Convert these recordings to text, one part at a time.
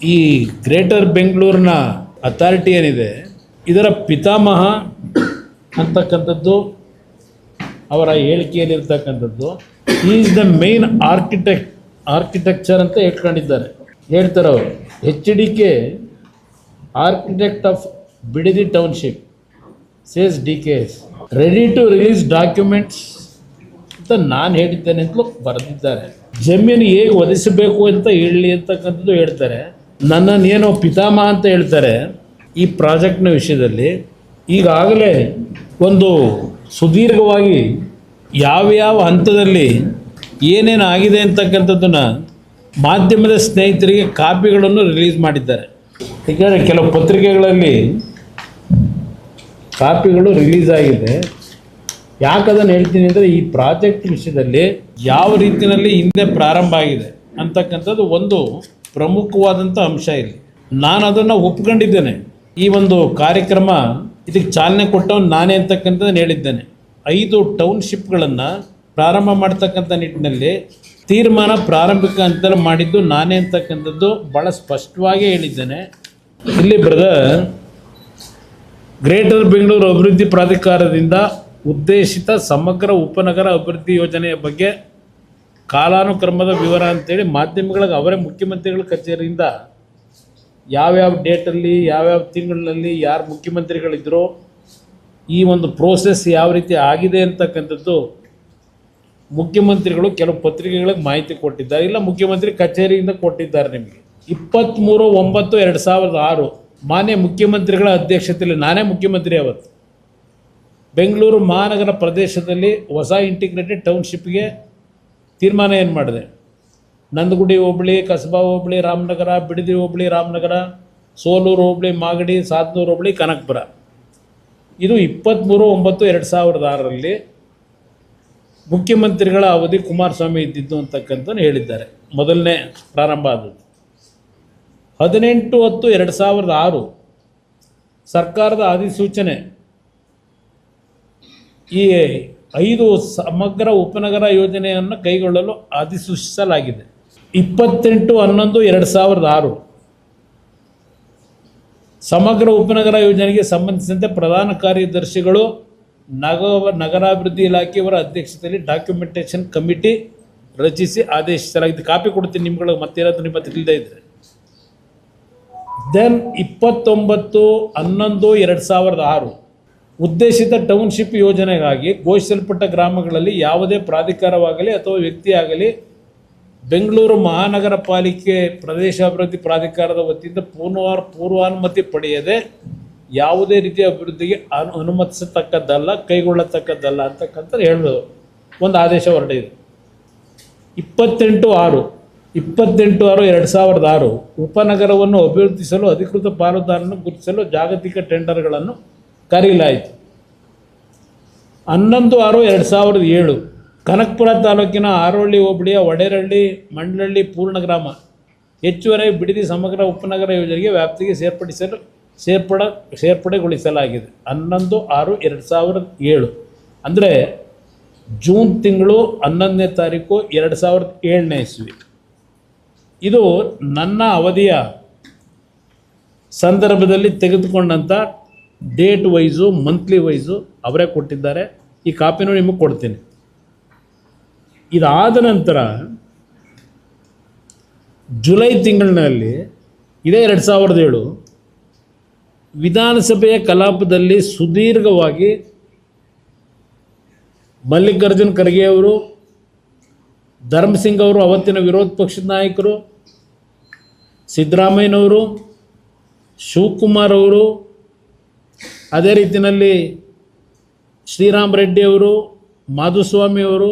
ಈ ಗ್ರೇಟರ್ ಬೆಂಗಳೂರಿನ ಅಥಾರಿಟಿ ಏನಿದೆ ಇದರ ಪಿತಾಮಹ ಅಂತಕ್ಕಂಥದ್ದು ಅವರ ಹೇಳಿಕೆಯಲ್ಲಿರ್ತಕ್ಕಂಥದ್ದು ಈಸ್ ದ ಮೇನ್ ಆರ್ಕಿಟೆಕ್ಚರ್ ಅಂತ ಹೇಳ್ತಾರೆ ಅವರು. HDK architect of Bidadi township says DKS ready to release documents ಅಂತ ನಾನು ಹೇಳಿದ್ದೇನೆ ಅಂತಲೂ ಬರೆದಿದ್ದಾರೆ. ಜಮೀನು ಹೇಗೆ ಒದಗಿಸಬೇಕು ಅಂತ ಹೇಳಿ ಅಂತಕ್ಕಂಥದ್ದು ಹೇಳ್ತಾರೆ. ನನ್ನನ್ನೇನೋ ಪಿತಾಮಹ ಅಂತ ಹೇಳ್ತಾರೆ. ಈ ಪ್ರಾಜೆಕ್ಟ್ನ ವಿಷಯದಲ್ಲಿ ಈಗಾಗಲೇ ಒಂದು ಸುದೀರ್ಘವಾಗಿ ಯಾವ್ಯಾವ ಹಂತದಲ್ಲಿ ಏನೇನು ಆಗಿದೆ ಅಂತಕ್ಕಂಥದ್ದನ್ನು ಮಾಧ್ಯಮದ ಸ್ನೇಹಿತರಿಗೆ ಕಾಪಿಗಳನ್ನು ರಿಲೀಸ್ ಮಾಡಿದ್ದಾರೆ. ಯಾಕೆಂದರೆ ಕೆಲವು ಪತ್ರಿಕೆಗಳಲ್ಲಿ ಕಾಪಿಗಳು ರಿಲೀಸ್ ಆಗಿದೆ. ಯಾಕದನ್ನು ಹೇಳ್ತೀನಿ ಅಂದರೆ ಈ ಪ್ರಾಜೆಕ್ಟ್ ವಿಷಯದಲ್ಲಿ ಯಾವ ರೀತಿಯಲ್ಲಿ ಹಿಂದೆ ಪ್ರಾರಂಭ ಆಗಿದೆ ಅಂತಕ್ಕಂಥದ್ದು ಒಂದು ಪ್ರಮುಖವಾದಂಥ ಅಂಶ ಇಲ್ಲಿ. ನಾನು ಅದನ್ನು ಒಪ್ಕೊಂಡಿದ್ದೇನೆ. ಈ ಒಂದು ಕಾರ್ಯಕ್ರಮ ಇದಕ್ಕೆ ಚಾಲನೆ ಕೊಟ್ಟವನು ನಾನೇ ಅಂತಕ್ಕಂಥದ್ದನ್ನು ಹೇಳಿದ್ದೇನೆ. 5 ಟೌನ್ಶಿಪ್ಗಳನ್ನು ಪ್ರಾರಂಭ ಮಾಡ್ತಕ್ಕಂಥ ನಿಟ್ಟಿನಲ್ಲಿ ತೀರ್ಮಾನ ಪ್ರಾರಂಭಿಕ ಹಂತದಲ್ಲಿ ಮಾಡಿದ್ದು ನಾನೇ ಅಂತಕ್ಕಂಥದ್ದು ಭಾಳ ಸ್ಪಷ್ಟವಾಗಿ ಹೇಳಿದ್ದೇನೆ. ಇಲ್ಲಿ ಬ್ರದರ್, ಗ್ರೇಟರ್ ಬೆಂಗಳೂರು ಅಭಿವೃದ್ಧಿ ಪ್ರಾಧಿಕಾರದಿಂದ ಉದ್ದೇಶಿತ ಸಮಗ್ರ ಉಪನಗರ ಅಭಿವೃದ್ಧಿ ಯೋಜನೆಯ ಬಗ್ಗೆ ಕಾಲಾನುಕ್ರಮದ ವಿವರ ಅಂತೇಳಿ ಮಾಧ್ಯಮಗಳಿಗೆ ಅವರೇ ಮುಖ್ಯಮಂತ್ರಿಗಳ ಕಚೇರಿಯಿಂದ ಯಾವ್ಯಾವ ಡೇಟಲ್ಲಿ ಯಾವ್ಯಾವ ತಿಂಗಳಿನಲ್ಲಿ ಯಾರು ಮುಖ್ಯಮಂತ್ರಿಗಳಿದ್ದರೋ ಈ ಒಂದು ಪ್ರೋಸೆಸ್ ಯಾವ ರೀತಿ ಆಗಿದೆ ಅಂತಕ್ಕಂಥದ್ದು ಮುಖ್ಯಮಂತ್ರಿಗಳು ಕೆಲವು ಪತ್ರಿಕೆಗಳಿಗೆ ಮಾಹಿತಿ ಕೊಟ್ಟಿದ್ದಾರೆ. ಇಲ್ಲ ಮುಖ್ಯಮಂತ್ರಿ ಕಚೇರಿಯಿಂದ ಕೊಟ್ಟಿದ್ದಾರೆ. ನಿಮಗೆ 23/9/2006 ಮಾನ್ಯ ಮುಖ್ಯಮಂತ್ರಿಗಳ ಅಧ್ಯಕ್ಷತೆಯಲ್ಲಿ ನಾನೇ ಮುಖ್ಯಮಂತ್ರಿ ಅವತ್ತು ಬೆಂಗಳೂರು ಮಹಾನಗರ ಪ್ರದೇಶದಲ್ಲಿ ಹೊಸ ಇಂಟಿಗ್ರೇಟೆಡ್ ಟೌನ್ಶಿಪ್ಗೆ ತೀರ್ಮಾನ ಏನು ಮಾಡಿದೆ. ನಂದಗುಡಿ ಹೋಬಳಿ, ಕಸಬಾ ಹೋಬಳಿ, ರಾಮನಗರ, ಬಿಡದಿ ಹೋಬಳಿ, ರಾಮನಗರ, ಸೋಲೂರು ಹೋಬಳಿ, ಮಾಗಡಿ, ಸಾದ್ನೂರು ಹೋಬಳಿ, ಕನಕಪುರ. ಇದು 23/9/2006 ಮುಖ್ಯಮಂತ್ರಿಗಳ ಅವಧಿ ಕುಮಾರಸ್ವಾಮಿ ಇದ್ದಿದ್ದು ಅಂತಕ್ಕಂಥದ್ದು ಹೇಳಿದ್ದಾರೆ. ಮೊದಲನೇ ಪ್ರಾರಂಭ ಆದದ್ದು 18/10/2006 ಸರ್ಕಾರದ ಅಧಿಸೂಚನೆ ಈ 5 ಸಮಗ್ರ ಉಪನಗರ ಯೋಜನೆಯನ್ನು ಕೈಗೊಳ್ಳಲು ಅಧಿಸೂಚಿಸಲಾಗಿದೆ. 28/11/2006 ಸಮಗ್ರ ಉಪನಗರ ಯೋಜನೆಗೆ ಸಂಬಂಧಿಸಿದಂತೆ ಪ್ರಧಾನ ಕಾರ್ಯದರ್ಶಿಗಳು ನಗರಾಭಿವೃದ್ಧಿ ಇಲಾಖೆಯವರ ಅಧ್ಯಕ್ಷತೆಯಲ್ಲಿ ಡಾಕ್ಯುಮೆಂಟೇಷನ್ ಕಮಿಟಿ ರಚಿಸಿ ಆದೇಶಿಸಲಾಗಿದೆ. ಕಾಪಿ ಕೊಡ್ತೀನಿ ನಿಮ್ಗಳಿಗೆ, ಮತ್ತೇನಾದರೂ ನಿಮ್ಮ ಹತ್ರ ಇಲ್ಲದೇ ಇದ್ದರೆ. ದೆನ್ 29/11/2006 ಉದ್ದೇಶಿತ ಟೌನ್ಶಿಪ್ ಯೋಜನೆಗಾಗಿ ಘೋಷಿಸಲ್ಪಟ್ಟ ಗ್ರಾಮಗಳಲ್ಲಿ ಯಾವುದೇ ಪ್ರಾಧಿಕಾರವಾಗಲಿ ಅಥವಾ ವ್ಯಕ್ತಿಯಾಗಲಿ ಬೆಂಗಳೂರು ಮಹಾನಗರ ಪಾಲಿಕೆ ಪ್ರದೇಶಾಭಿವೃದ್ಧಿ ಪ್ರಾಧಿಕಾರದ ವತಿಯಿಂದ ಪೂರ್ವಾನುಮತಿ ಪಡೆಯದೆ ಯಾವುದೇ ರೀತಿಯ ಅಭಿವೃದ್ಧಿಗೆ ಅನುಮತಿಸತಕ್ಕದ್ದಲ್ಲ, ಕೈಗೊಳ್ಳತಕ್ಕದ್ದಲ್ಲ ಅಂತಕ್ಕಂಥದ್ದು ಹೇಳೋದು ಒಂದು ಆದೇಶ ಹೊರಟಿದೆ. 28/6/2006 ಉಪನಗರವನ್ನು ಅಭಿವೃದ್ಧಿಸಲು ಅಧಿಕೃತ ಪಾಲುದಾರರನ್ನು ಗುರುತಿಸಲು ಜಾಗತಿಕ ಟೆಂಡರ್ಗಳನ್ನು ಕರೆಯಲಾಯಿತು. 11/6/2007 ಕನಕಪುರ ತಾಲೂಕಿನ ಆರೋಹಳ್ಳಿ ಹೋಬಳಿಯ ಒಡೆರಹಳ್ಳಿ, ಮಂಡಲಹಳ್ಳಿ, ಪೂರ್ಣಗ್ರಾಮ ಹೆಚ್ಚುವರಿ ಬಿಡದಿ ಸಮಗ್ರ ಉಪನಗರ ಯೋಜನೆಗೆ ವ್ಯಾಪ್ತಿಗೆ ಸೇರ್ಪಡೆಗೊಳಿಸಲಾಗಿದೆ. 11/6/2007 ಅಂದರೆ ಜೂನ್ ತಿಂಗಳು 11ನೇ ತಾರೀಕು 2007ನೇ ಇಸ್ವಿ. ಇದು ನನ್ನ ಅವಧಿಯ ಸಂದರ್ಭದಲ್ಲಿ ತೆಗೆದುಕೊಂಡಂಥ ಡೇಟ್ ವೈಸು, ಮಂತ್ಲಿ ವೈಸು ಅವರೇ ಕೊಟ್ಟಿದ್ದಾರೆ. ಈ ಕಾಪಿನೂ ನಿಮಗೆ ಕೊಡ್ತೀನಿ. ಇದಾದ ನಂತರ ಜುಲೈ ತಿಂಗಳಿನಲ್ಲಿ ಇದೇ 2007 ವಿಧಾನಸಭೆಯ ಕಲಾಪದಲ್ಲಿ ಸುದೀರ್ಘವಾಗಿ ಮಲ್ಲಿಕಾರ್ಜುನ್ ಖರ್ಗೆ ಅವರು, ಧರ್ಮಸಿಂಗ್ ಅವರು, ಅವತ್ತಿನ ವಿರೋಧ ಪಕ್ಷದ ನಾಯಕರು, ಸಿದ್ದರಾಮಯ್ಯನವರು, ಶಿವಕುಮಾರ್ ಅವರು, ಅದೇ ರೀತಿಯಲ್ಲಿ ಶ್ರೀರಾಮ್ ರೆಡ್ಡಿ ಅವರು, ಮಾಧುಸ್ವಾಮಿ ಅವರು,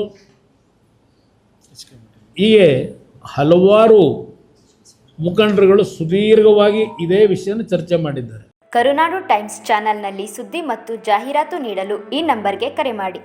ಹೀಗೆ ಹಲವಾರು ಮುಖಂಡರುಗಳು ಸುದೀರ್ಘವಾಗಿ ಇದೇ ವಿಷಯನ ಚರ್ಚೆ ಮಾಡಿದ್ದಾರೆ. ಕರುನಾಡು ಟೈಮ್ಸ್ ಚಾನೆಲ್ನಲ್ಲಿ ಸುದ್ದಿ ಮತ್ತು ಜಾಹೀರಾತು ನೀಡಲು ಈ ನಂಬರ್ಗೆ ಕರೆ ಮಾಡಿ.